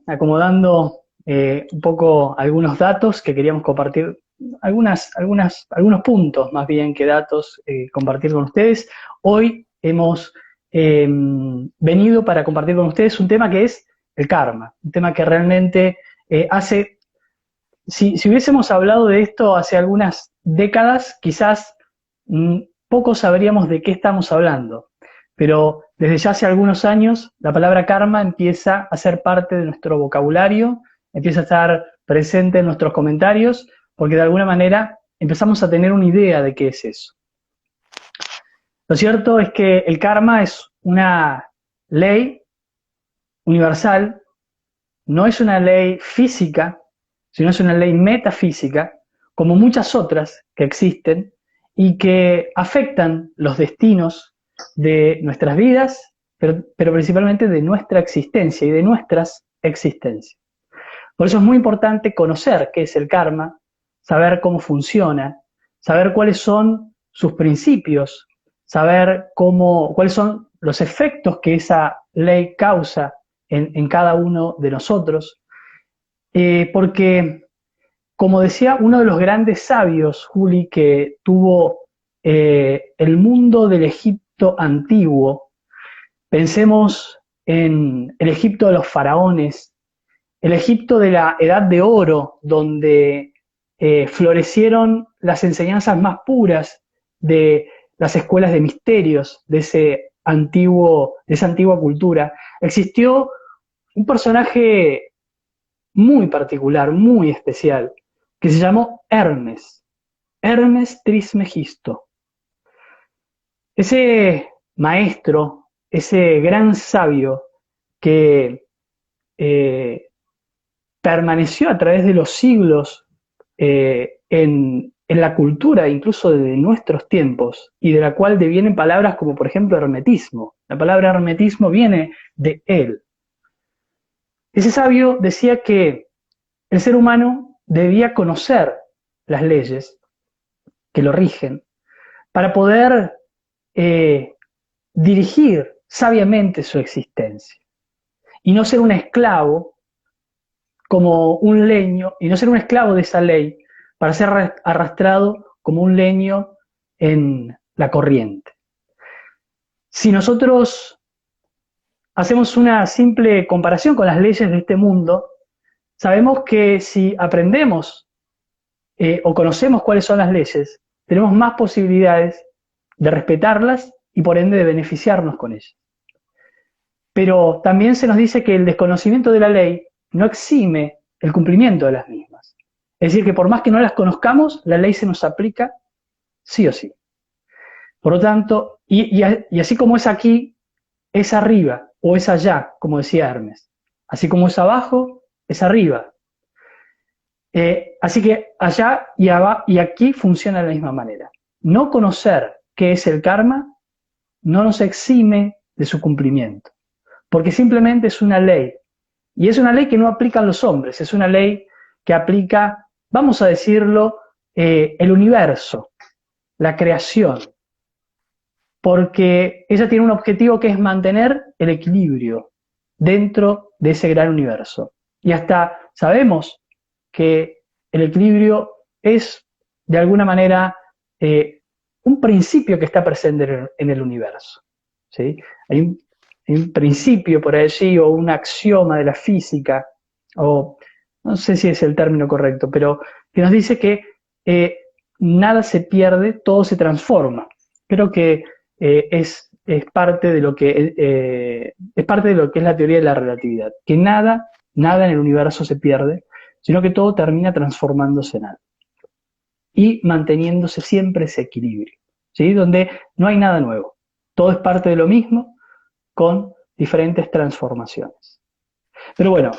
acomodando un poco algunos datos que queríamos compartir, algunos puntos más bien que datos compartir con ustedes. Hoy hemos venido para compartir con ustedes un tema que es el karma, un tema que realmente si hubiésemos hablado de esto hace algunas décadas, quizás poco sabríamos de qué estamos hablando. Pero desde ya hace algunos años, la palabra karma empieza a ser parte de nuestro vocabulario, empieza a estar presente en nuestros comentarios, porque de alguna manera empezamos a tener una idea de qué es eso. Lo cierto es que el karma es una ley universal, no es una ley física, sino es una ley metafísica, como muchas otras que existen y que afectan los destinos de nuestras vidas, pero principalmente de nuestra existencia y de nuestras existencias. Por eso es muy importante conocer qué es el karma, saber cómo funciona, saber cuáles son sus principios, saber cuáles son los efectos que esa ley causa en cada uno de nosotros, porque, como decía uno de los grandes sabios, Juli, que tuvo el mundo del Egipto antiguo, pensemos en el Egipto de los faraones, el Egipto de la Edad de Oro, donde florecieron las enseñanzas más puras de las escuelas de misterios de esa antigua cultura. Existió un personaje muy particular, muy especial, que se llamó Hermes Trismegisto. Ese maestro, ese gran sabio que permaneció a través de los siglos en la cultura, incluso de nuestros tiempos, y de la cual devienen palabras como, por ejemplo, hermetismo. La palabra hermetismo viene de él. Ese sabio decía que el ser humano debía conocer las leyes que lo rigen para poder dirigir sabiamente su existencia y no ser un esclavo como un leño, y no ser un esclavo de esa ley para ser arrastrado como un leño en la corriente. Si nosotros hacemos una simple comparación con las leyes de este mundo, sabemos que si aprendemos o conocemos cuáles son las leyes, tenemos más posibilidades de respetarlas y por ende de beneficiarnos con ellas. Pero también se nos dice que el desconocimiento de la ley no exime el cumplimiento de las mismas. Es decir, que por más que no las conozcamos, la ley se nos aplica sí o sí. Por lo tanto, y así como es aquí, es arriba o es allá, como decía Hermes. Así como es abajo, es arriba. Así que allá y aquí funciona de la misma manera. No conocer qué es el karma no nos exime de su cumplimiento, porque simplemente es una ley. Y es una ley que no aplican los hombres, es una ley que aplica, vamos a decirlo, el universo, la creación, porque ella tiene un objetivo que es mantener el equilibrio dentro de ese gran universo. Y hasta sabemos que el equilibrio es, de alguna manera, un principio que está presente en el universo. ¿Sí? Hay un principio por allí o un axioma de la física, o no sé si es el término correcto, pero que nos dice que nada se pierde, todo se transforma. Creo que es parte de lo que es parte de lo que es la teoría de la relatividad, que nada en el universo se pierde, sino que todo termina transformándose en algo y manteniéndose siempre ese equilibrio, ¿sí? Donde no hay nada nuevo, todo es parte de lo mismo con diferentes transformaciones. Pero bueno,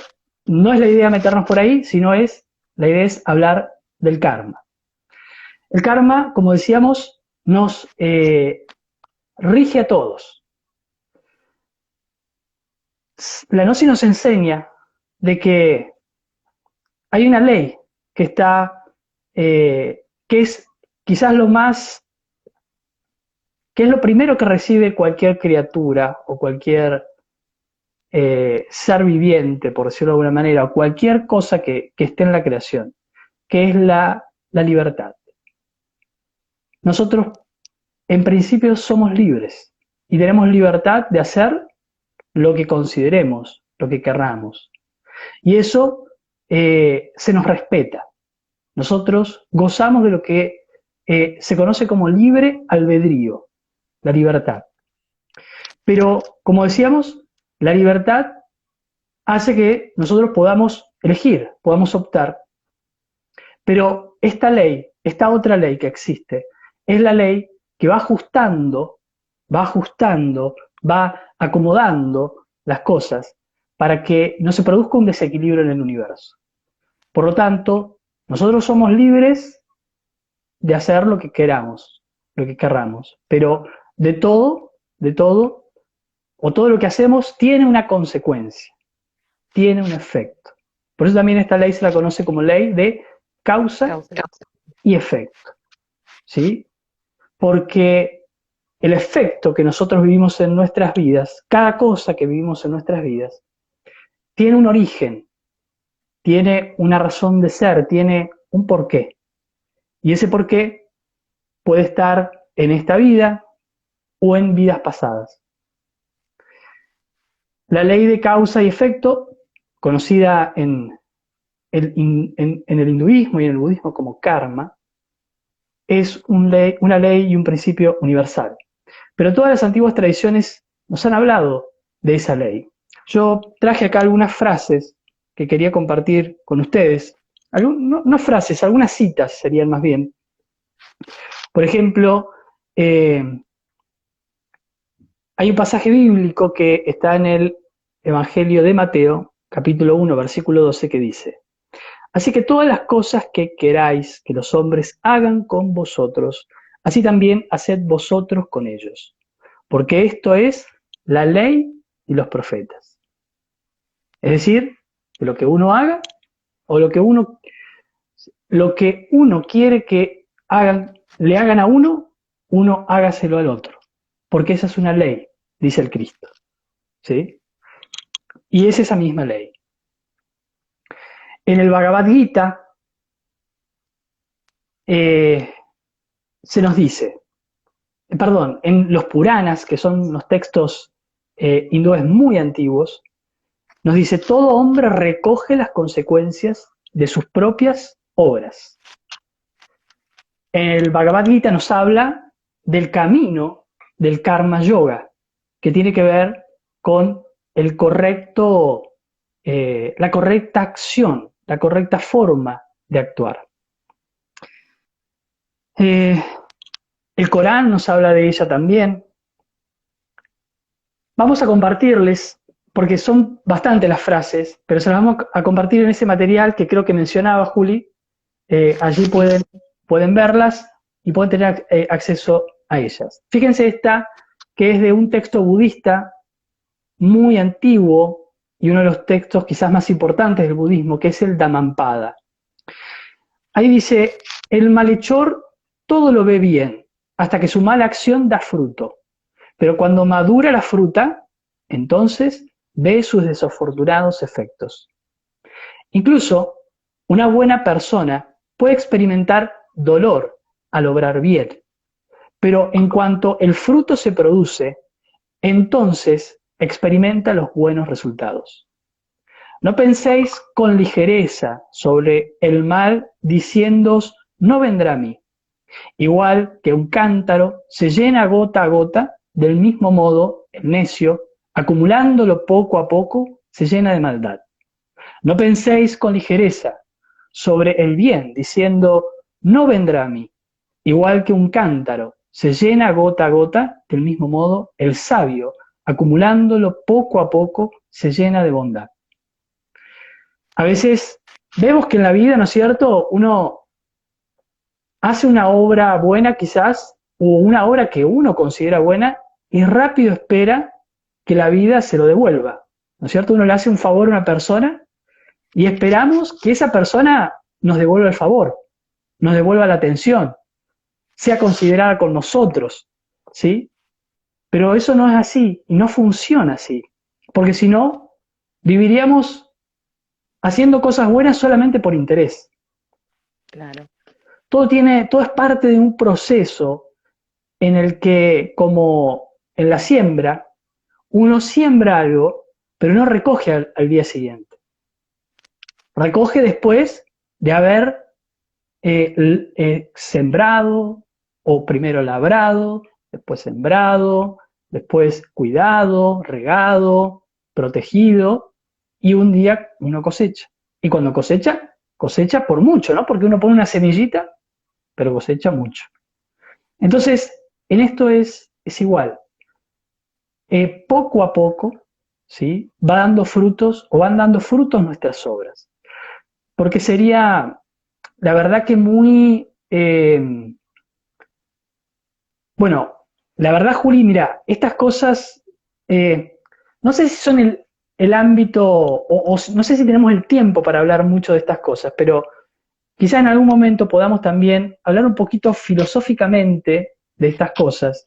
no es la idea meternos por ahí, sino la idea es hablar del karma. El karma, como decíamos, nos rige a todos. La gnosis nos enseña de que hay una ley que está, que es quizás que es lo primero que recibe cualquier criatura o cualquier ser viviente, por decirlo de alguna manera, o cualquier cosa que esté en la creación, que es la libertad. Nosotros, en principio, somos libres y tenemos libertad de hacer lo que consideremos, lo que querramos. Y eso se nos respeta. Nosotros gozamos de lo que se conoce como libre albedrío, la libertad. Pero, como decíamos, la libertad hace que nosotros podamos elegir, podamos optar. Pero esta ley, esta otra ley que existe, es la ley que va ajustando, va acomodando las cosas para que no se produzca un desequilibrio en el universo. Por lo tanto, nosotros somos libres de hacer lo que queramos, lo que querramos, pero de todo, o todo lo que hacemos tiene una consecuencia, tiene un efecto. Por eso también esta ley se la conoce como ley de causa y efecto, ¿sí? Porque el efecto que nosotros vivimos en nuestras vidas, cada cosa que vivimos en nuestras vidas, tiene un origen, tiene una razón de ser, tiene un porqué. Y ese porqué puede estar en esta vida o en vidas pasadas. La ley de causa y efecto, conocida en el hinduismo y en el budismo como karma, es una ley y un principio universal. Pero todas las antiguas tradiciones nos han hablado de esa ley. Yo traje acá algunas frases que quería compartir con ustedes. No frases, algunas citas serían más bien. Por ejemplo, hay un pasaje bíblico que está en el Evangelio de Mateo, capítulo 1, versículo 12, que dice: así que todas las cosas que queráis que los hombres hagan con vosotros, así también haced vosotros con ellos, porque esto es la ley y los profetas. Es decir, que lo que uno haga o lo que uno quiere que le hagan a uno hágaselo al otro, porque esa es una ley, dice el Cristo, ¿sí? Y es esa misma ley. En el Bhagavad Gita se nos dice, en los Puranas, que son los textos hindúes muy antiguos, nos dice: todo hombre recoge las consecuencias de sus propias obras. El Bhagavad Gita nos habla del camino del karma yoga, que tiene que ver con la correcta acción, la correcta forma de actuar. El Corán nos habla de ella también. Vamos a compartirles, porque son bastantes las frases, pero se las vamos a compartir en ese material que creo que mencionaba Juli. Allí pueden verlas y pueden tener acceso a ellas. Fíjense esta, que es de un texto budista muy antiguo y uno de los textos quizás más importantes del budismo, que es el Dhammapada. Ahí dice: el malhechor todo lo ve bien, hasta que su mala acción da fruto. Pero cuando madura la fruta, entonces ve sus desafortunados efectos. Incluso una buena persona puede experimentar dolor al obrar bien, pero en cuanto el fruto se produce, entonces experimenta los buenos resultados. No penséis con ligereza sobre el mal, diciéndoos: no vendrá a mí. Igual que un cántaro se llena gota a gota, del mismo modo el necio, acumulándolo poco a poco, se llena de maldad. No penséis con ligereza sobre el bien, diciendo: no vendrá a mí. Igual que un cántaro se llena gota a gota, del mismo modo el sabio, acumulándolo poco a poco, se llena de bondad. A veces vemos que en la vida, ¿no es cierto?, uno hace una obra buena quizás, o una obra que uno considera buena, y rápido espera que la vida se lo devuelva, ¿no es cierto? Uno le hace un favor a una persona y esperamos que esa persona nos devuelva el favor, nos devuelva la atención, sea considerada con nosotros, ¿sí? Pero eso no es así y no funciona así, porque si no, viviríamos haciendo cosas buenas solamente por interés. Claro. Todo es parte de un proceso en el que, como en la siembra, uno siembra algo, pero no recoge al día siguiente. Recoge después de haber sembrado, o primero labrado, después sembrado, después cuidado, regado, protegido, y un día uno cosecha. Y cuando cosecha, cosecha por mucho, ¿no? Porque uno pone una semillita, pero cosecha mucho. Entonces, en esto es igual. Poco a poco, ¿sí? Va dando frutos o van dando frutos nuestras obras. Porque sería, la verdad que muy, bueno, la verdad, Juli, mira, estas cosas, no sé si son el ámbito, o no sé si tenemos el tiempo para hablar mucho de estas cosas, pero quizá en algún momento podamos también hablar un poquito filosóficamente de estas cosas,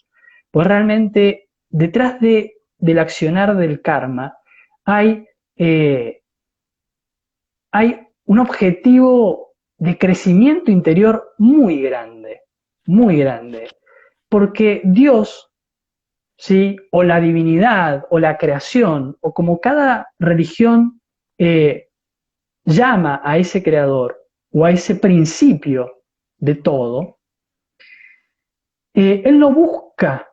pues realmente detrás del accionar del karma hay, eh, hay un objetivo de crecimiento interior muy grande, porque Dios, ¿sí? O la divinidad, o la creación, o como cada religión eh, llama a ese creador, o a ese principio de todo, él no busca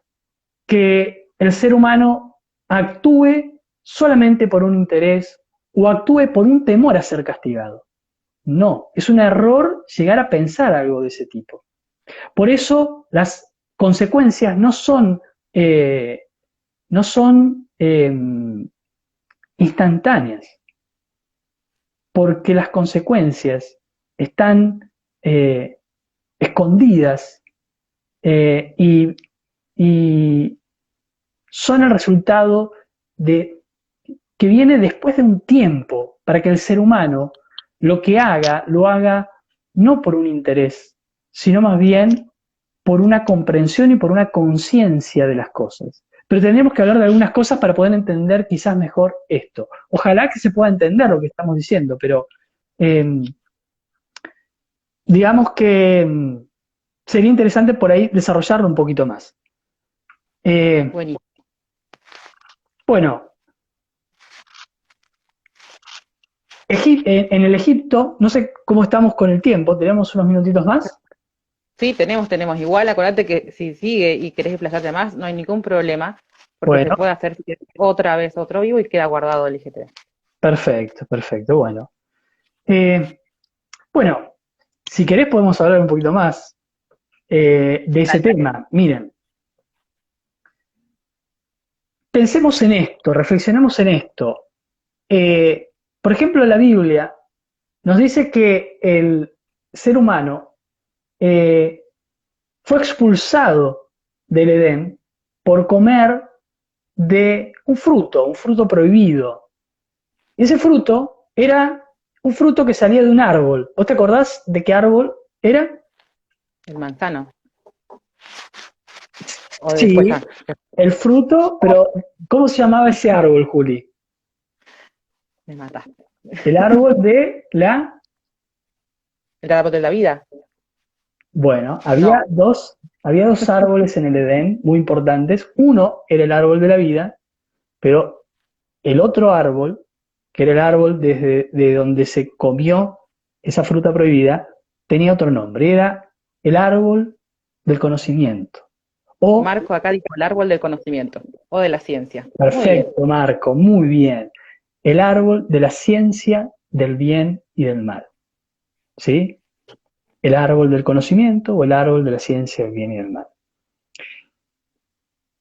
que el ser humano actúe solamente por un interés o actúe por un temor a ser castigado. No, es un error llegar a pensar algo de ese tipo. Por eso las consecuencias eh, no son instantáneas, porque las consecuencias están escondidas y, y son el resultado de que viene después de un tiempo para que el ser humano lo que haga, lo haga no por un interés, sino más bien por una comprensión y por una conciencia de las cosas. Pero tendríamos que hablar de algunas cosas para poder entender quizás mejor esto. Ojalá que se pueda entender lo que estamos diciendo, pero eh, digamos que sería interesante por ahí desarrollarlo un poquito más. Eh, Buenísimo. bueno, en el Egipto, no sé cómo estamos con el tiempo, tenemos unos minutitos más. Sí, tenemos. Igual, acordate que si sigue y querés desplazarte más, no hay ningún problema, porque se Bueno, puede hacer si querés, otra vez otro vivo y queda guardado el IGTV. perfecto, perfecto, bueno. Eh, bueno, si querés podemos hablar un poquito más de ese Dale. tema. Miren, pensemos en esto, reflexionemos en esto. Por ejemplo, la Biblia nos dice que el ser humano eh, fue expulsado del Edén por comer de un fruto prohibido. Y ese fruto era un fruto que salía de un árbol. ¿Vos te acordás de qué árbol era? El manzano. O después, Sí, el fruto, pero ¿cómo se llamaba ese árbol, Juli? me mataste. El árbol de la... El árbol de la vida. Bueno, No, había dos árboles en el Edén muy importantes. Uno era el árbol de la vida, pero el otro árbol, que era el árbol desde de donde se comió esa fruta prohibida, tenía otro nombre. Era el árbol del conocimiento. O, Marco acá dijo el árbol del conocimiento o de la ciencia. Muy bien. perfecto, Marco, muy bien. El árbol de la ciencia del bien y del mal. ¿Sí? El árbol del conocimiento o el árbol de la ciencia del bien y del mal.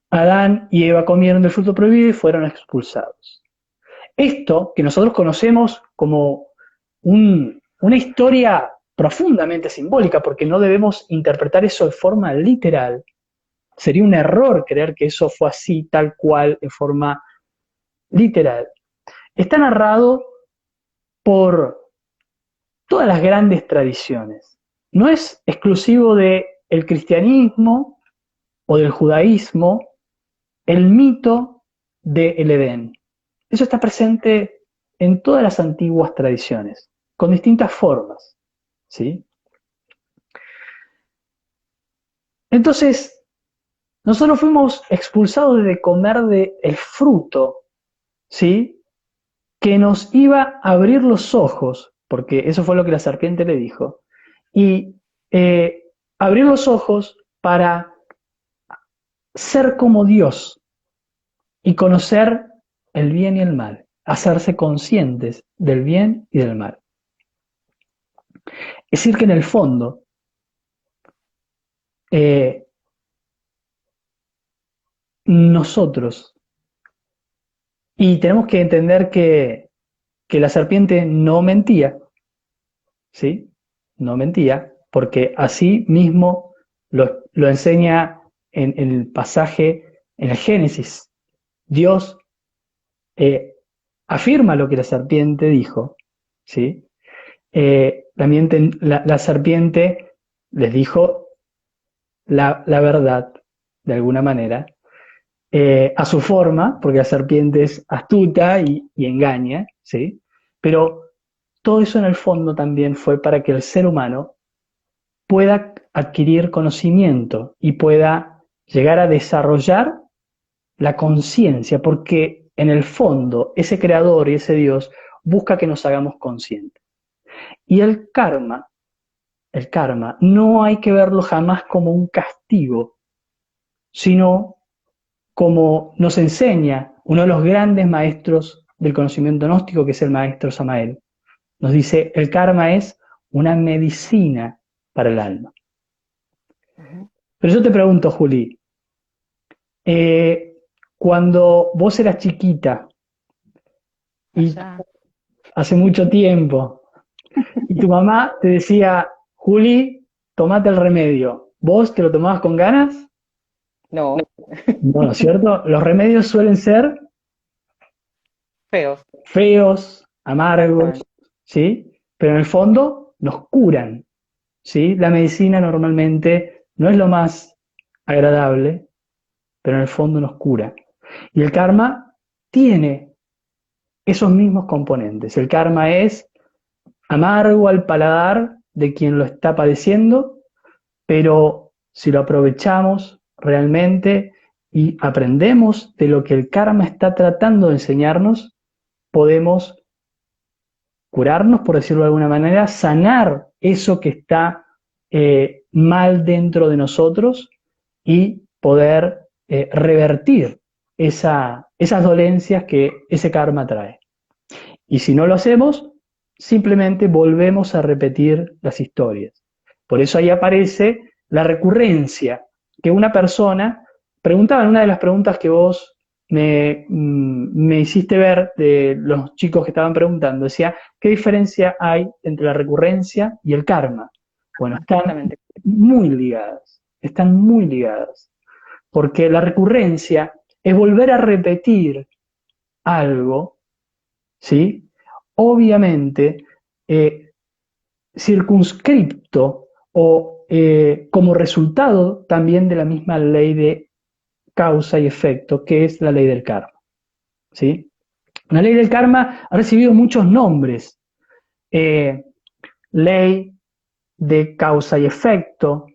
Adán y Eva comieron del fruto prohibido y fueron expulsados. Esto que nosotros conocemos como una historia profundamente simbólica, porque no debemos interpretar eso de forma literal, sería un error creer que eso fue así, tal cual, en forma literal. Está narrado por todas las grandes tradiciones. No es exclusivo del cristianismo o del judaísmo el mito del Edén. Eso está presente en todas las antiguas tradiciones, con distintas formas, ¿sí? Entonces, nosotros fuimos expulsados de comer del fruto, ¿sí? Que nos iba a abrir los ojos, porque eso fue lo que la serpiente le dijo, y abrir los ojos para ser como Dios y conocer el bien y el mal, hacerse conscientes del bien y del mal. Es decir, que en el fondo, eh, nosotros, y tenemos que entender que la serpiente no mentía, ¿sí? No mentía, porque así mismo lo enseña en el pasaje, en el Génesis. Dios eh, afirma lo que la serpiente dijo, ¿sí? También la serpiente les dijo la verdad, de alguna manera, a su forma, porque la serpiente es astuta y engaña, ¿sí? Pero todo eso en el fondo también fue para que el ser humano pueda adquirir conocimiento y pueda llegar a desarrollar la conciencia, porque en el fondo ese creador y ese Dios busca que nos hagamos conscientes. Y el karma, no hay que verlo jamás como un castigo, sino como nos enseña uno de los grandes maestros del conocimiento gnóstico, que es el maestro Samael. Nos dice, el karma es una medicina para el alma. Ujú. Pero yo te pregunto, Juli, eh, cuando vos eras chiquita y Allá. hace mucho tiempo, y tu mamá te decía, Juli, tomate el remedio, ¿vos te lo tomabas con ganas? No, Bueno, ¿cierto? Los remedios suelen ser feos, feos, amargos, exactamente. ¿sí? Pero en el fondo nos curan, ¿sí? La medicina normalmente no es lo más agradable, pero en el fondo nos cura. Y el karma tiene esos mismos componentes. El karma es amargo al paladar de quien lo está padeciendo, pero si lo aprovechamos realmente y aprendemos de lo que el karma está tratando de enseñarnos, podemos curarnos, por decirlo de alguna manera, sanar eso que está mal dentro de nosotros y poder revertir esas dolencias que ese karma trae. Y si no lo hacemos, simplemente volvemos a repetir las historias. Por eso ahí aparece la recurrencia, que una persona preguntaba en una de las preguntas que vos me hiciste ver de los chicos que estaban preguntando, decía, ¿qué diferencia hay entre la recurrencia y el karma? Bueno, Exactamente. están muy ligadas, porque la recurrencia es volver a repetir algo, ¿sí? Obviamente, eh, circunscripto o como resultado también de la misma ley de causa y efecto, que es la ley del karma, ¿sí? La ley del karma ha recibido muchos nombres, eh, ley de causa y efecto,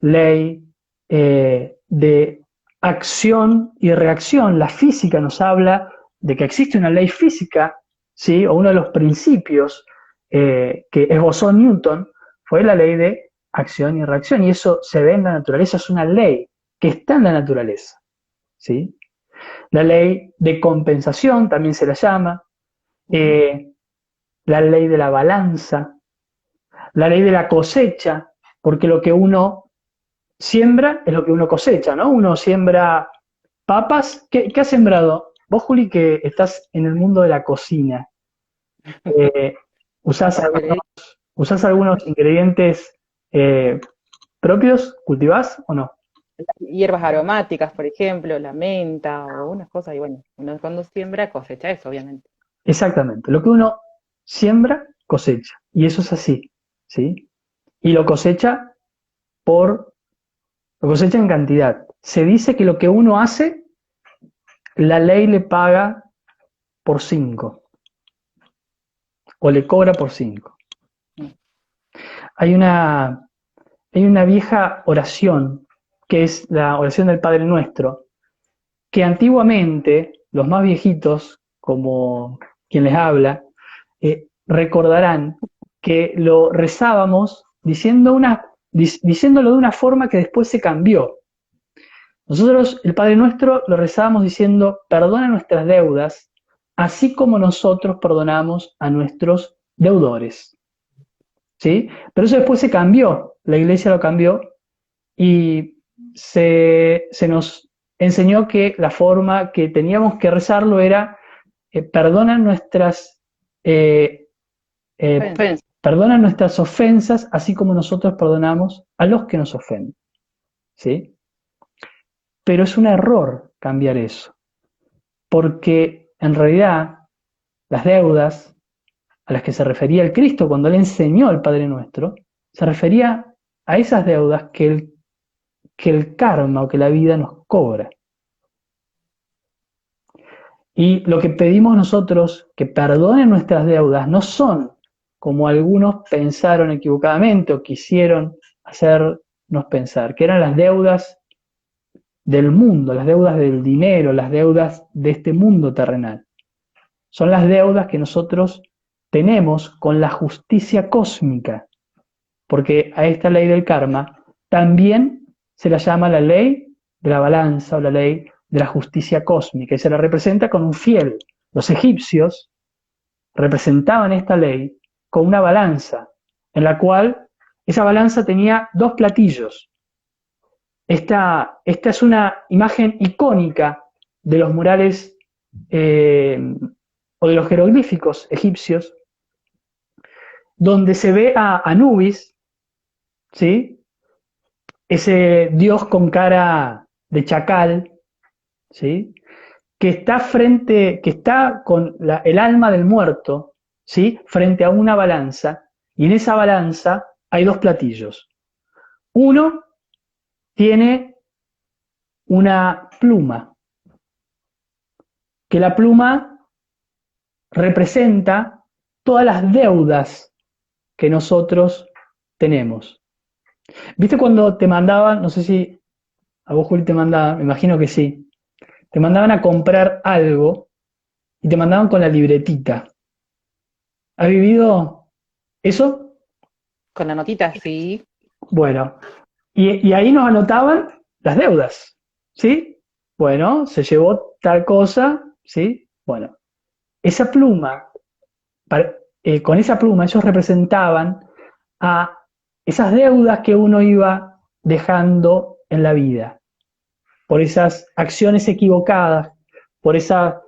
ley de acción y reacción. La física nos habla de que existe una ley física, ¿sí? O uno de los principios que esbozó Newton fue la ley de acción y reacción, y eso se ve en la naturaleza, es una ley que está en la naturaleza, ¿sí? La ley de compensación también se la llama, Ujú. eh, la ley de la balanza, la ley de la cosecha, porque lo que uno siembra es lo que uno cosecha, ¿no? Uno siembra papas. ¿Qué has sembrado? Vos, Juli, que estás en el mundo de la cocina, eh, ¿usás, algunos, Papelera. ¿usás algunos ingredientes eh, propios? ¿Cultivás o no? Hierbas aromáticas, por ejemplo, la menta o unas cosas, y bueno, uno cuando siembra cosecha eso, obviamente. Exactamente. Lo que uno siembra, cosecha. Y eso es así, ¿sí? Y lo cosecha lo cosecha en cantidad. Se dice que lo que uno hace, la ley le paga por 5. o le cobra por 5. Mm. Hay una vieja oración, que es la oración del Padre Nuestro, que antiguamente los más viejitos, como quien les habla, recordarán que lo rezábamos diciéndolo de una forma que después se cambió. Nosotros, el Padre Nuestro, lo rezábamos diciendo: perdona nuestras deudas, así como nosotros perdonamos a nuestros deudores. ¿Sí? Pero eso después se cambió, la Iglesia lo cambió y se nos enseñó que la forma que teníamos que rezarlo era: perdona nuestras eh, eh, Ofensa. perdona nuestras ofensas, así como nosotros perdonamos a los que nos ofenden. ¿Sí? Pero es un error cambiar eso, porque en realidad las deudas a las que se refería el Cristo cuando le enseñó al Padre Nuestro, se refería a esas deudas que el karma o que la vida nos cobra. Y lo que pedimos nosotros, que perdonen nuestras deudas, no son, como algunos pensaron equivocadamente o quisieron hacernos pensar, que eran las deudas del mundo, las deudas del dinero, las deudas de este mundo terrenal. Son las deudas que nosotros tenemos con la justicia cósmica, porque a esta ley del karma también se la llama la ley de la balanza o la ley de la justicia cósmica, y se la representa con un fiel. Los egipcios representaban esta ley con una balanza, en la cual esa balanza tenía dos platillos. Esta es una imagen icónica de los murales o de los jeroglíficos egipcios, donde se ve a Anubis, ¿sí? Ese dios con cara de chacal, ¿sí? Que está con el alma del muerto, ¿sí? Frente a una balanza, y en esa balanza hay dos platillos. Uno tiene una pluma, que la pluma representa todas las deudas que nosotros tenemos. ¿Viste cuando te mandaban, no sé si a vos, Juli, te mandaban, me imagino que sí, te mandaban a comprar algo y te mandaban con la libretita? ¿Has vivido eso? Con la notita, sí. Bueno, y ahí nos anotaban las deudas, ¿sí? Bueno, se llevó tal cosa, ¿sí? Bueno, esa pluma, con esa pluma ellos representaban a esas deudas que uno iba dejando en la vida, por esas acciones equivocadas, por, esa,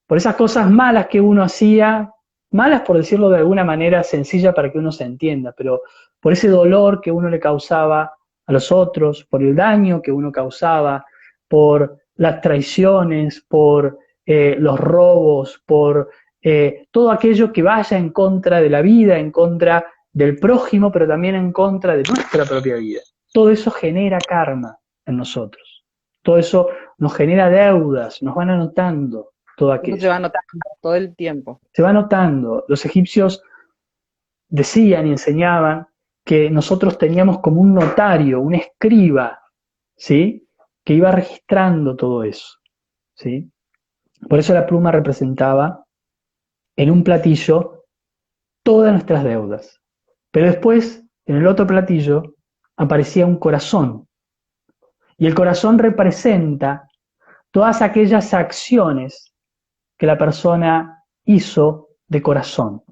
por esas cosas malas que uno hacía, malas por decirlo de alguna manera sencilla para que uno se entienda, pero por ese dolor que uno le causaba a los otros, por el daño que uno causaba, por las traiciones, por los robos, por todo aquello que vaya en contra de la vida, en contra del prójimo, pero también en contra de nuestra propia vida. Todo eso genera karma en nosotros. Todo eso nos genera deudas, nos van anotando todo Eso aquello. se va notando todo el tiempo. Se va anotando. Los egipcios decían y enseñaban que nosotros teníamos como un notario, un escriba, ¿sí? Que iba registrando todo eso, ¿sí? Por eso la pluma representaba en un platillo todas nuestras deudas. Pero después, en el otro platillo, aparecía un corazón. Y el corazón representa todas aquellas acciones que la persona hizo de corazón,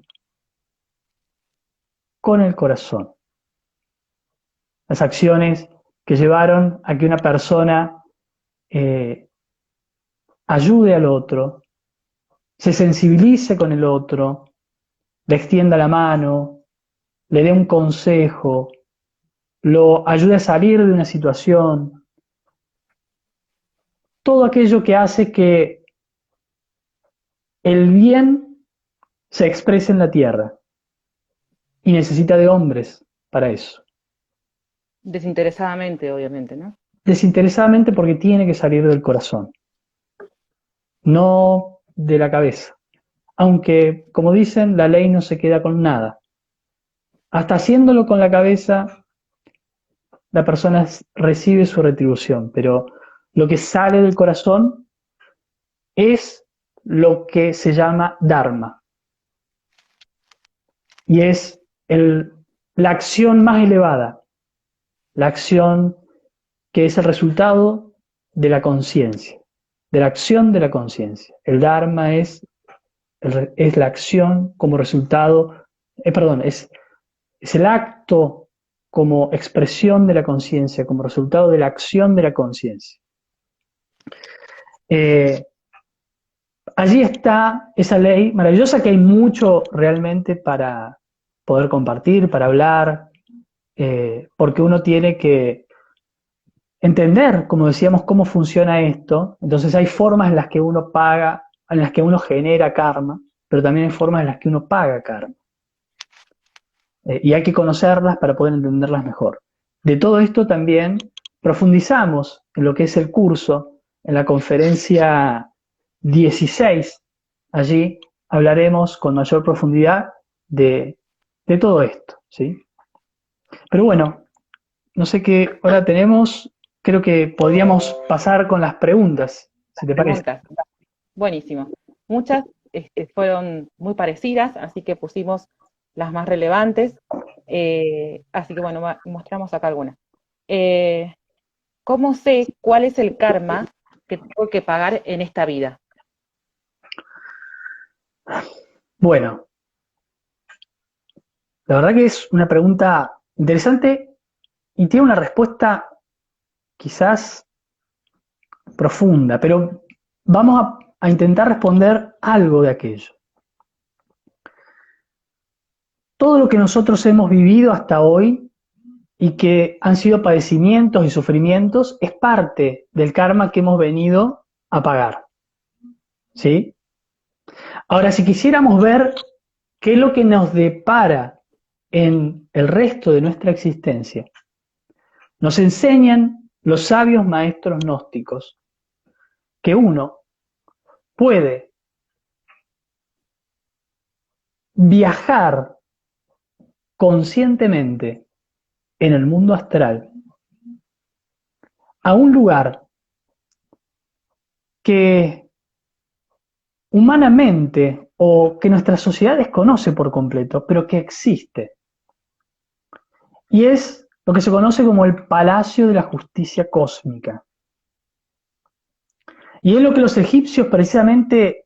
con el corazón. Las acciones que llevaron a que una persona eh, ayude al otro, se sensibilice con el otro, le extienda la mano, le dé un consejo, lo ayude a salir de una situación, todo aquello que hace que el bien se exprese en la tierra, y necesita de hombres para eso. Desinteresadamente, obviamente, ¿no? Desinteresadamente, porque tiene que salir del corazón, no de la cabeza. aunque, como dicen, la ley no se queda con nada. Hasta haciéndolo con la cabeza, la persona recibe su retribución, pero lo que sale del corazón es lo que se llama dharma, y es la acción más elevada, la acción que es el resultado de la conciencia, de la acción de la conciencia. El dharma es la acción como resultado, perdón, es el acto como expresión de la conciencia, como resultado de la acción de la conciencia. Allí está esa ley maravillosa, que hay mucho realmente para poder compartir, para hablar, porque uno tiene que entender, como decíamos, cómo funciona esto. Entonces hay formas en las que uno paga, en las que uno genera karma, pero también hay formas en las que uno paga karma. Y hay que conocerlas para poder entenderlas mejor. De todo esto también profundizamos en lo que es el curso, en la conferencia 16. Allí hablaremos con mayor profundidad de todo esto, ¿sí? Pero bueno, no sé qué hora tenemos, creo que podríamos pasar con las preguntas, si te parece. Preguntas. Buenísimo. Muchas fueron muy parecidas, así que pusimos las más relevantes. Así que bueno, mostramos acá algunas. ¿Cómo sé cuál es el karma que tengo que pagar en esta vida? Bueno, la verdad que es una pregunta interesante y tiene una respuesta quizás profunda, pero vamos a intentar responder algo de aquello. Todo lo que nosotros hemos vivido hasta hoy y que han sido padecimientos y sufrimientos es parte del karma que hemos venido a pagar, ¿sí? Ahora, si quisiéramos ver qué es lo que nos depara en el resto de nuestra existencia, nos enseñan los sabios maestros gnósticos que uno puede viajar conscientemente en el mundo astral a un lugar que humanamente o que nuestra sociedad desconoce por completo, pero que existe. Y es lo que se conoce como el Palacio de la Justicia Cósmica. Y es lo que los egipcios precisamente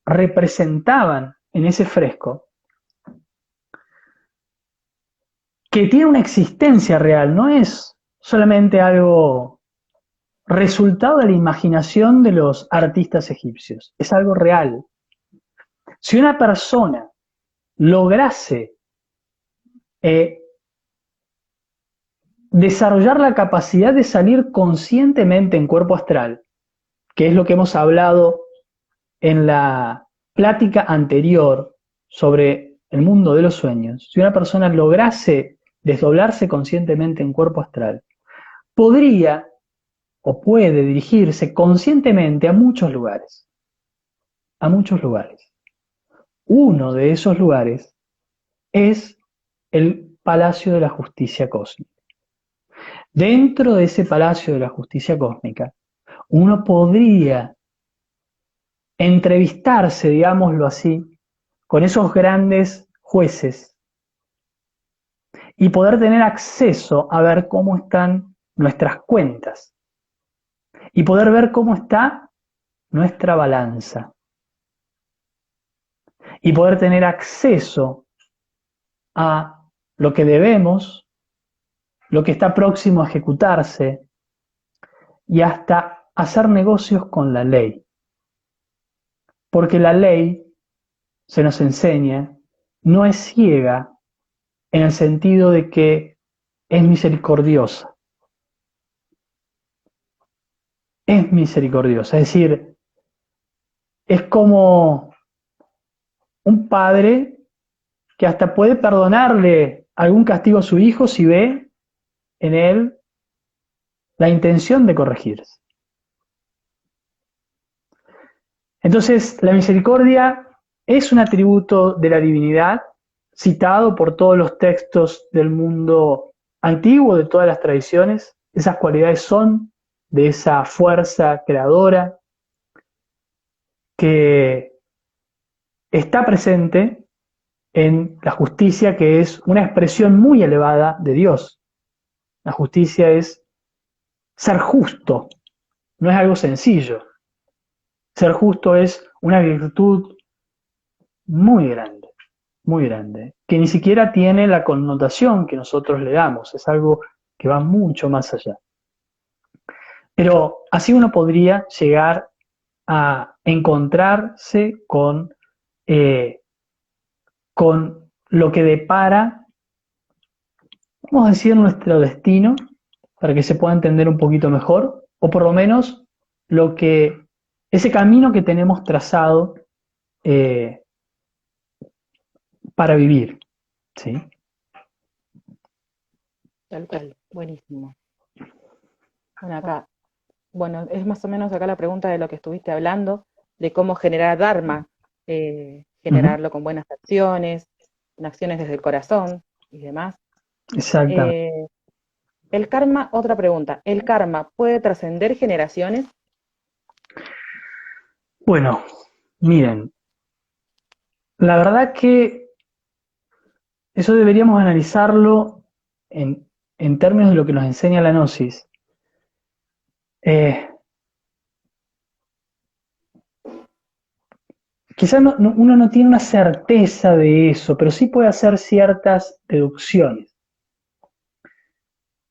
representaban en ese fresco, que tiene una existencia real, no es solamente algo resultado de la imaginación de los artistas egipcios, es algo real. Si una persona lograse desarrollar la capacidad de salir conscientemente en cuerpo astral, que es lo que hemos hablado en la plática anterior sobre el mundo de los sueños, si una persona lograse desdoblarse conscientemente en cuerpo astral, podría o puede dirigirse conscientemente a muchos lugares, a muchos lugares. Uno de esos lugares es el Palacio de la Justicia Cósmica. Dentro de ese Palacio de la Justicia Cósmica, uno podría entrevistarse, digámoslo así, con esos grandes jueces y poder tener acceso a ver cómo están nuestras cuentas y poder ver cómo está nuestra balanza y poder tener acceso a lo que debemos, lo que está próximo a ejecutarse y hasta hacer negocios con la ley. Porque la ley, se nos enseña, no es ciega en el sentido de que es misericordiosa. Es misericordiosa, es decir, es como un padre que hasta puede perdonarle algún castigo a su hijo si ve en él la intención de corregirse. Entonces, la misericordia es un atributo de la divinidad citado por todos los textos del mundo antiguo, de todas las tradiciones. Esas cualidades son de esa fuerza creadora que está presente en la justicia, que es una expresión muy elevada de Dios. La justicia es ser justo, no es algo sencillo. Ser justo es una virtud muy grande, que ni siquiera tiene la connotación que nosotros le damos, es algo que va mucho más allá. Pero así uno podría llegar a encontrarse con lo que depara, vamos a decir, nuestro destino, para que se pueda entender un poquito mejor, o por lo menos ese camino que tenemos trazado eh, para vivir, ¿sí? Tal cual, buenísimo. Bueno, es más o menos acá la pregunta de lo que estuviste hablando, de cómo generar Dharma, generarlo con buenas acciones desde el corazón y demás. Exactamente. El karma, otra pregunta, ¿el karma puede trascender generaciones? Bueno, miren, la verdad que eso deberíamos analizarlo en términos de lo que nos enseña la Gnosis. Quizás uno no tiene una certeza de eso, pero sí puede hacer ciertas deducciones.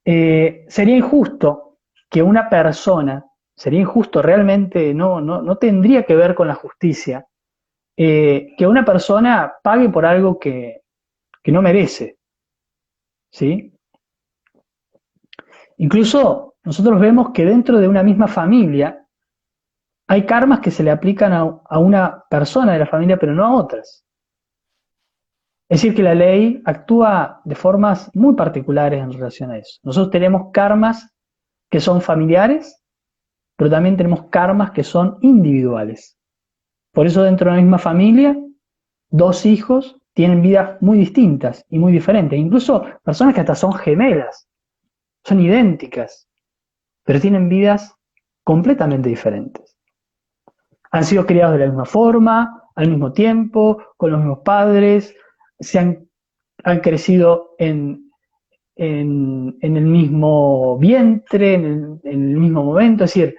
Sería injusto que una persona, sería injusto realmente, no tendría que ver con la justicia, que una persona pague por algo que no merece, ¿sí? Incluso nosotros vemos que dentro de una misma familia hay karmas que se le aplican a una persona de la familia, pero no a otras. Es decir, que la ley actúa de formas muy particulares en relación a eso. Nosotros tenemos karmas que son familiares, pero también tenemos karmas que son individuales. Por eso dentro de una misma familia, dos hijos tienen vidas muy distintas y muy diferentes. Incluso personas que hasta son gemelas, son idénticas, pero tienen vidas completamente diferentes. Han sido criados de la misma forma, al mismo tiempo, con los mismos padres, han crecido en el mismo vientre, en el mismo momento, es decir,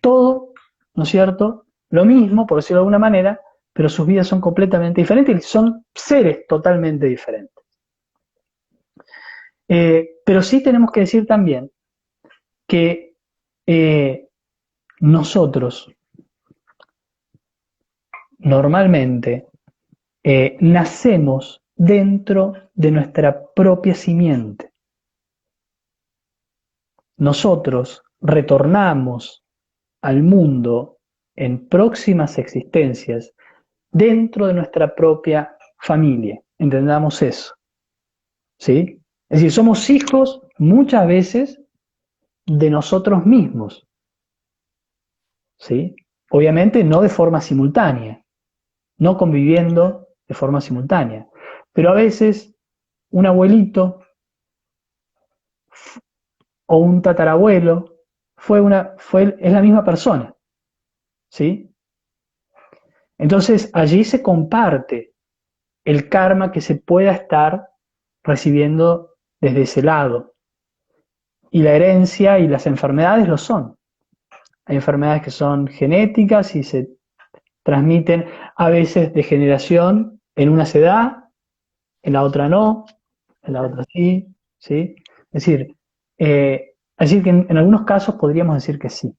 todo, ¿no es cierto? Lo mismo, por decirlo de alguna manera, pero sus vidas son completamente diferentes y son seres totalmente diferentes. Pero sí tenemos que decir también que nosotros normalmente nacemos dentro de nuestra propia simiente. Nosotros retornamos al mundo en próximas existencias dentro de nuestra propia familia. Entendamos eso, ¿sí? Es decir, somos hijos muchas veces de nosotros mismos, ¿sí? Obviamente no de forma simultánea, no conviviendo de forma simultánea, pero a veces un abuelito o un tatarabuelo es la misma persona, ¿sí? Entonces allí se comparte el karma que se pueda estar recibiendo desde ese lado. Y la herencia y las enfermedades lo son. Hay enfermedades que son genéticas y se transmiten a veces de generación, en una se da, en la otra no, en la otra sí, ¿sí? Es decir que en algunos casos podríamos decir que sí.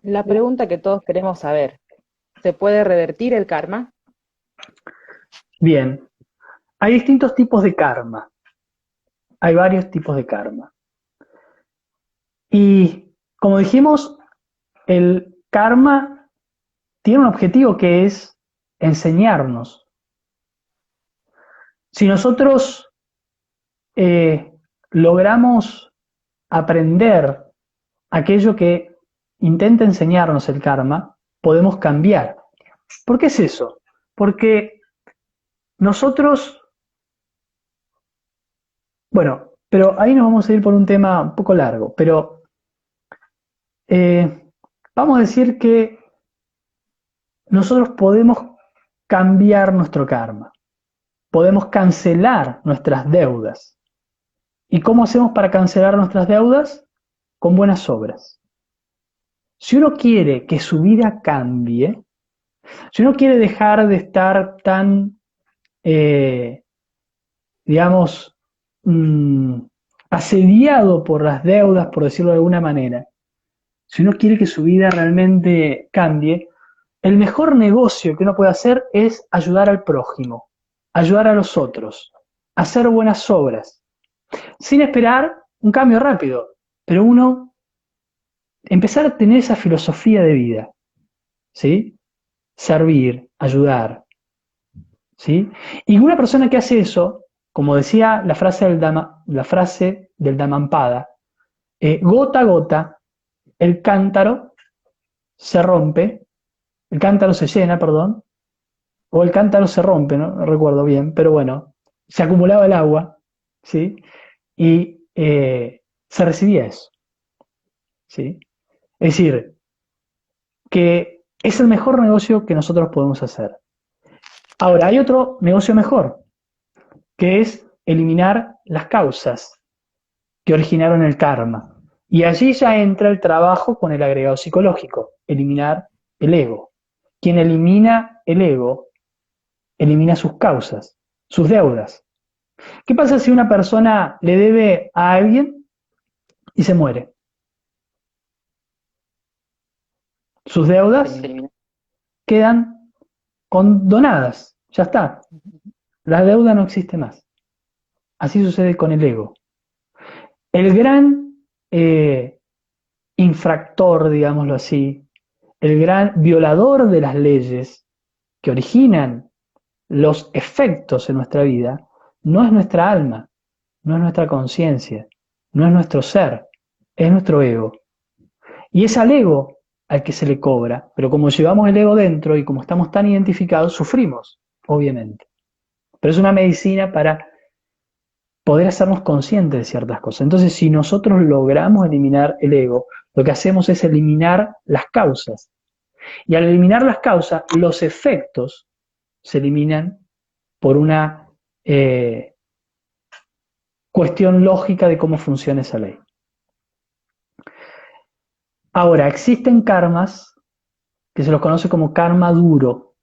La pregunta que todos queremos saber, ¿se puede revertir el karma? Bien, hay distintos tipos de karma, hay varios tipos de karma. Y como dijimos, el karma tiene un objetivo que es enseñarnos. Si nosotros logramos aprender aquello que intenta enseñarnos el karma, podemos cambiar. ¿Por qué es eso? Porque nosotros, bueno, pero ahí nos vamos a ir por un tema un poco largo, pero eh, vamos a decir que nosotros podemos cambiar nuestro karma, podemos cancelar nuestras deudas. ¿Y cómo hacemos para cancelar nuestras deudas? Con buenas obras. Si uno quiere que su vida cambie, si uno quiere dejar de estar tan, eh, digamos, mmm, asediado por las deudas, por decirlo de alguna manera, si uno quiere que su vida realmente cambie, el mejor negocio que uno puede hacer es ayudar al prójimo, ayudar a los otros, hacer buenas obras, sin esperar un cambio rápido, pero uno empezar a tener esa filosofía de vida, ¿sí? Servir, ayudar, ¿sí? Y una persona que hace eso, como decía la frase del Dhammapada, gota a gota, el cántaro se rompe, el cántaro se llena, perdón, o el cántaro se rompe, no recuerdo bien, pero bueno, se acumulaba el agua, ¿sí? Y se recibía eso, ¿sí? Es decir, que es el mejor negocio que nosotros podemos hacer. Ahora, hay otro negocio mejor, que es eliminar las causas que originaron el karma. Y allí ya entra el trabajo con el agregado psicológico, eliminar el ego. Quien elimina el ego, elimina sus causas, sus deudas. ¿Qué pasa si una persona le debe a alguien y se muere? Sus deudas quedan condonadas, ya está. La deuda no existe más. Así sucede con el ego. El gran infractor, digámoslo así, el gran violador de las leyes que originan los efectos en nuestra vida, no es nuestra alma, no es nuestra conciencia, no es nuestro ser, es nuestro ego. Y es al ego al que se le cobra, pero como llevamos el ego dentro y como estamos tan identificados, sufrimos, obviamente. Pero es una medicina para poder hacernos conscientes de ciertas cosas. Entonces, si nosotros logramos eliminar el ego, lo que hacemos es eliminar las causas. Y al eliminar las causas, los efectos se eliminan por una cuestión lógica de cómo funciona esa ley. Ahora, existen karmas que se los conoce como karma duro.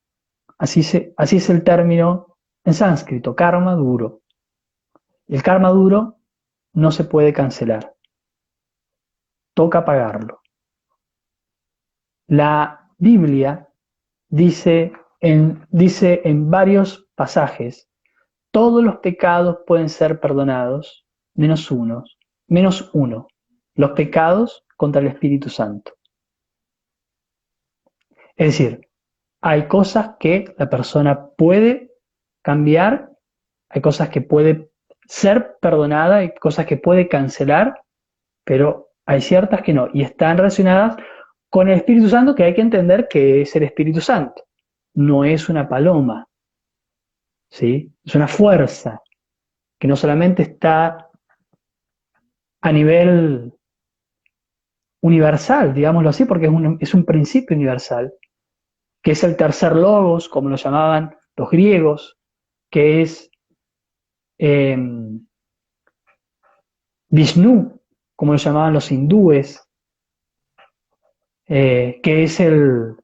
Así es el término en sánscrito, karma duro. El karma duro no se puede cancelar, toca pagarlo. La Biblia dice en varios pasajes, todos los pecados pueden ser perdonados, menos uno, los pecados contra el Espíritu Santo. Es decir, hay cosas que la persona puede cambiar, hay cosas que puede ser perdonada, hay cosas que puede cancelar, pero hay ciertas que no, y están relacionadas con el Espíritu Santo, que hay que entender que es el Espíritu Santo, no es una paloma, ¿sí? Es una fuerza que no solamente está a nivel universal, digámoslo así, porque es un principio universal, que es el tercer logos, como lo llamaban los griegos, que es eh, Vishnu, como lo llamaban los hindúes, que es el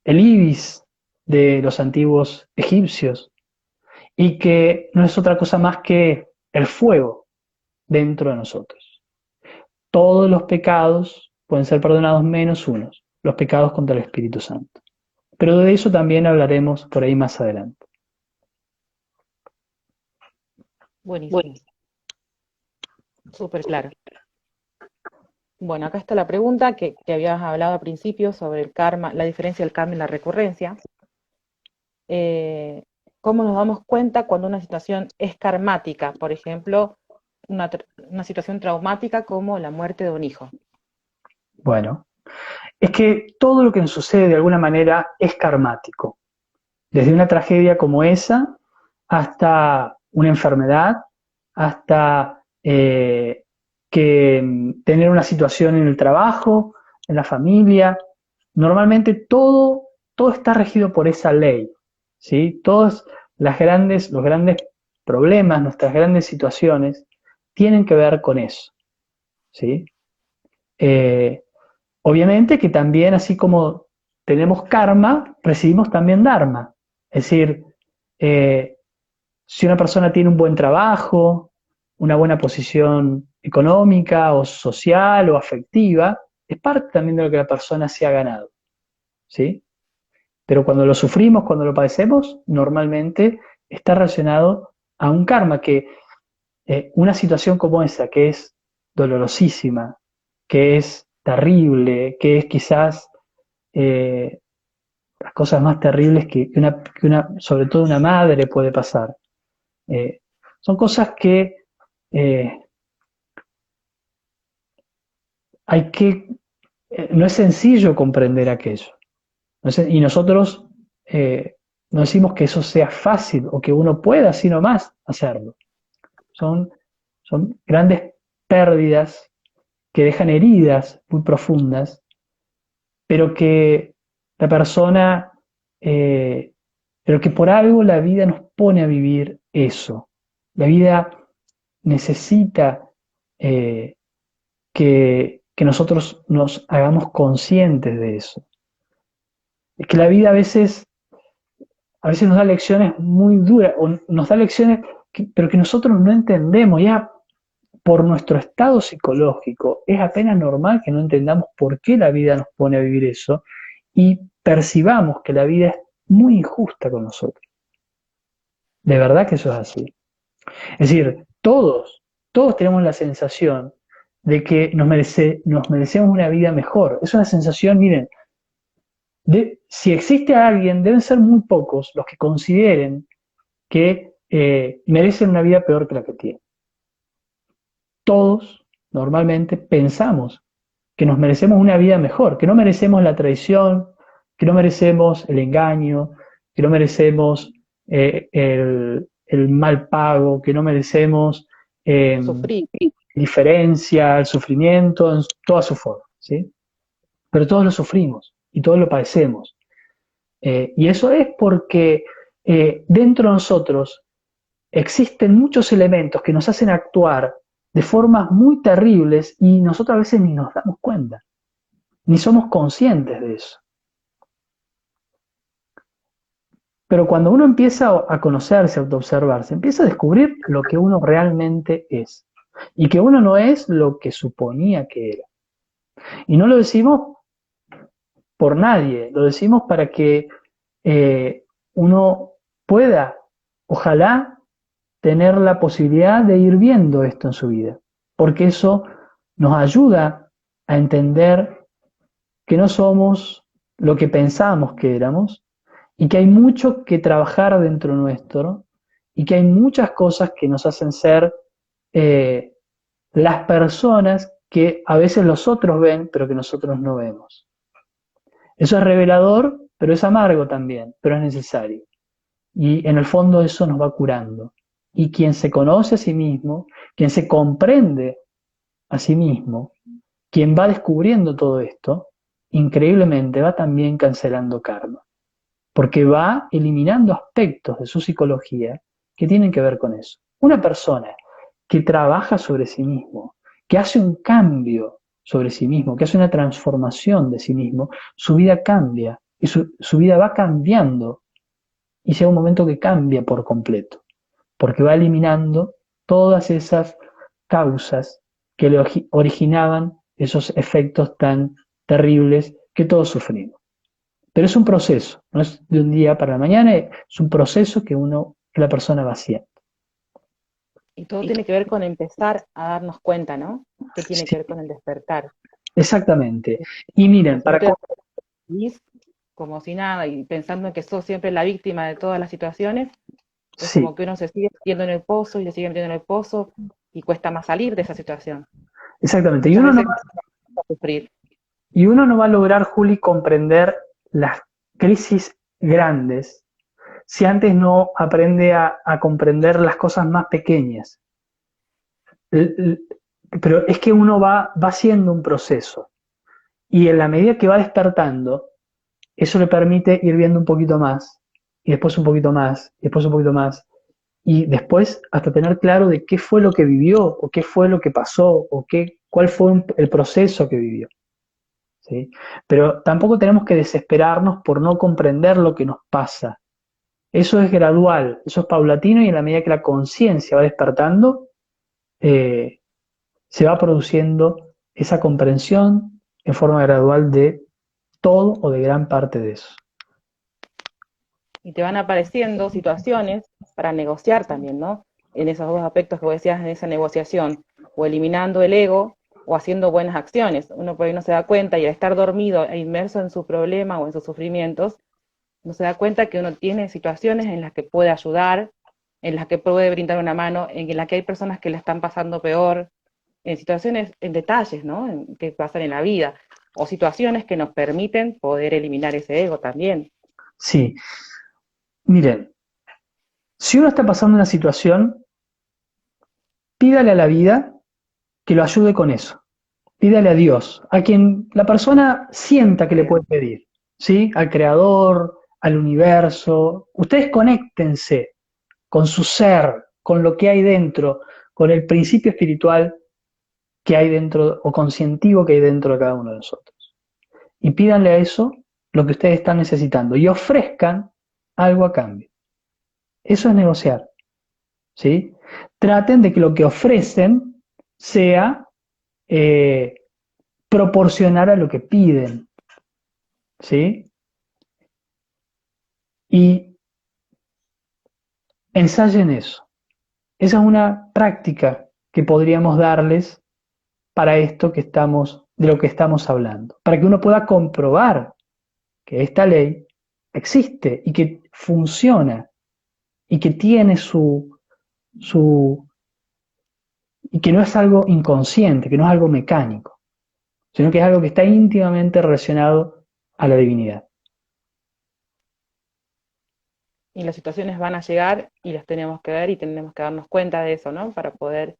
ibis de los antiguos egipcios, y que no es otra cosa más que el fuego dentro de nosotros. Todos los pecados pueden ser perdonados menos unos, los pecados contra el Espíritu Santo. Pero de eso también hablaremos por ahí más adelante. Buenísimo, súper claro. Bueno, acá está la pregunta que habías hablado al principio sobre el karma, la diferencia del karma y la recurrencia. ¿Cómo nos damos cuenta cuando una situación es karmática? Por ejemplo, una situación traumática como la muerte de un hijo. Bueno, Es que todo lo que nos sucede de alguna manera es karmático. Desde una tragedia como esa hasta una enfermedad, hasta tener una situación en el trabajo, en la familia. Normalmente todo está regido por esa ley, ¿sí? Los grandes problemas, nuestras grandes situaciones, tienen que ver con eso, ¿sí? Eh, Obviamente que también, así como tenemos karma, recibimos también dharma. Es decir, eh, si una persona tiene un buen trabajo, una buena posición económica o social o afectiva, es parte también de lo que la persona se ha ganado, ¿sí? Pero cuando lo sufrimos, cuando lo padecemos, normalmente está relacionado a un karma que una situación como esa, que es dolorosísima, que es terrible, que es quizás eh, las cosas más terribles sobre todo una madre puede pasar. Eh, Son cosas que eh, hay que, no es sencillo comprender aquello. Y nosotros no decimos que eso sea fácil o que uno pueda, sino más hacerlo. Son, son grandes pérdidas que dejan heridas muy profundas, pero que la persona, eh, pero que por algo la vida nos pone a vivir eso. La vida necesita eh, que nosotros nos hagamos conscientes de eso. Es que la vida a veces nos da lecciones muy duras, o nos da lecciones pero que nosotros no entendemos, ya por nuestro estado psicológico, es apenas normal que no entendamos por qué la vida nos pone a vivir eso y percibamos que la vida es muy injusta con nosotros. De verdad que eso es así. Es decir, todos tenemos la sensación de que nos merecemos una vida mejor. Es una sensación, miren, si existe alguien, deben ser muy pocos los que consideren que merecen una vida peor que la que tienen. Todos normalmente pensamos que nos merecemos una vida mejor, que no merecemos la traición, que no merecemos el engaño, que no merecemos el mal pago, que no merecemos eh, Sufrir. diferencia, el sufrimiento en toda su forma, ¿sí? Pero todos lo sufrimos y todos lo padecemos. Y eso es porque dentro de nosotros existen muchos elementos que nos hacen actuar de formas muy terribles y nosotros a veces ni nos damos cuenta, ni somos conscientes de eso. Pero cuando uno empieza a conocerse, a autoobservarse, empieza a descubrir lo que uno realmente es y que uno no es lo que suponía que era. Y no lo decimos por nadie, lo decimos para que uno pueda, ojalá, tener la posibilidad de ir viendo esto en su vida, porque eso nos ayuda a entender que no somos lo que pensamos que éramos y que hay mucho que trabajar dentro nuestro y que hay muchas cosas que nos hacen ser eh, las personas que a veces los otros ven, pero que nosotros no vemos. Eso es revelador, pero es amargo también, pero es necesario. Y en el fondo eso nos va curando. Y quien se conoce a sí mismo, quien se comprende a sí mismo, quien va descubriendo todo esto, increíblemente va también cancelando karma, porque va eliminando aspectos de su psicología que tienen que ver con eso. Una persona que trabaja sobre sí mismo, que hace un cambio sobre sí mismo, que hace una transformación de sí mismo, su vida cambia y su vida va cambiando y llega un momento que cambia por completo, porque va eliminando todas esas causas que le originaban esos efectos tan terribles que todos sufrimos. Pero es un proceso, no es de un día para la mañana, es un proceso que la persona va haciendo. Y todo tiene que ver con empezar a darnos cuenta, ¿no? Que tiene que Sí, ver con el despertar. exactamente. Y miren, Si no te vivís como si nada y pensando en que sos siempre la víctima de todas las situaciones, es sí, como que uno se sigue metiendo en el pozo y se sigue metiendo en el pozo y cuesta más salir de esa situación. exactamente. Y Muchas uno no, veces a sufrir. Y uno no va a lograr, Juli, comprender las crisis grandes si antes no aprende a comprender las cosas más pequeñas. Pero es que uno va haciendo un proceso y en la medida que va despertando, eso le permite ir viendo un poquito más y después un poquito más y después un poquito más y después hasta tener claro de qué fue lo que vivió o qué fue lo que pasó o cuál fue el proceso que vivió. ¿Sí? Pero tampoco tenemos que desesperarnos por no comprender lo que nos pasa. Eso es gradual, eso es paulatino y en la medida que la conciencia va despertando, eh, se va produciendo esa comprensión en forma gradual de todo o de gran parte de eso. Y te van apareciendo situaciones para negociar también, ¿no? En esos dos aspectos que vos decías, en esa negociación, o eliminando el ego, o haciendo buenas acciones. Uno por ahí no se da cuenta y al estar dormido e inmerso en su problema o en sus sufrimientos, no se da cuenta que uno tiene situaciones en las que puede ayudar, en las que puede brindar una mano, en las que hay personas que la están pasando peor, en situaciones, en detalles, ¿no? Que pasan en la vida, o situaciones que nos permiten poder eliminar ese ego también. Sí, miren, si uno está pasando una situación, pídale a la vida que lo ayude con eso. Pídale a Dios, a quien la persona sienta que le puede pedir, ¿sí? Al Creador, al universo. Ustedes conéctense con su ser, con lo que hay dentro, con el principio espiritual que hay dentro o conscientivo que hay dentro de cada uno de nosotros. Y pídanle a eso lo que ustedes están necesitando y ofrezcan algo a cambio. Eso es negociar, ¿sí? Traten de que lo que ofrecen sea proporcionar a lo que piden, ¿sí? Y ensayen eso. Esa es una práctica que podríamos darles para esto de lo que estamos hablando, para que uno pueda comprobar que esta ley existe y que funciona y que tiene y que no es algo inconsciente, que no es algo mecánico, sino que es algo que está íntimamente relacionado a la divinidad. Y las situaciones van a llegar y las tenemos que ver y tenemos que darnos cuenta de eso, ¿no? Para poder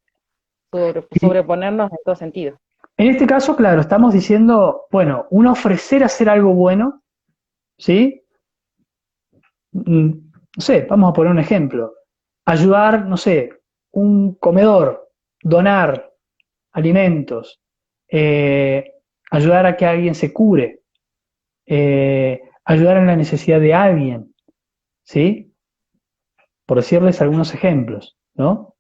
Y sobreponernos en todo sentido. en este caso, claro, estamos diciendo, bueno, un ofrecer hacer algo bueno, ¿sí? No sé, vamos a poner un ejemplo. Ayudar, no sé, un comedor, donar alimentos, eh, ayudar a que alguien se cure, ayudar en la necesidad de alguien, ¿sí? Por decirles algunos ejemplos, ¿no?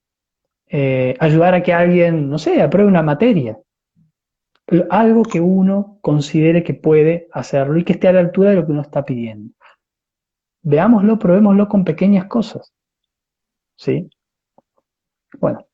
Ayudar a que alguien, no sé, apruebe una materia, algo que uno considere que puede hacerlo y que esté a la altura de lo que uno está pidiendo. Veámoslo, probémoslo con pequeñas cosas, ¿sí? Bueno,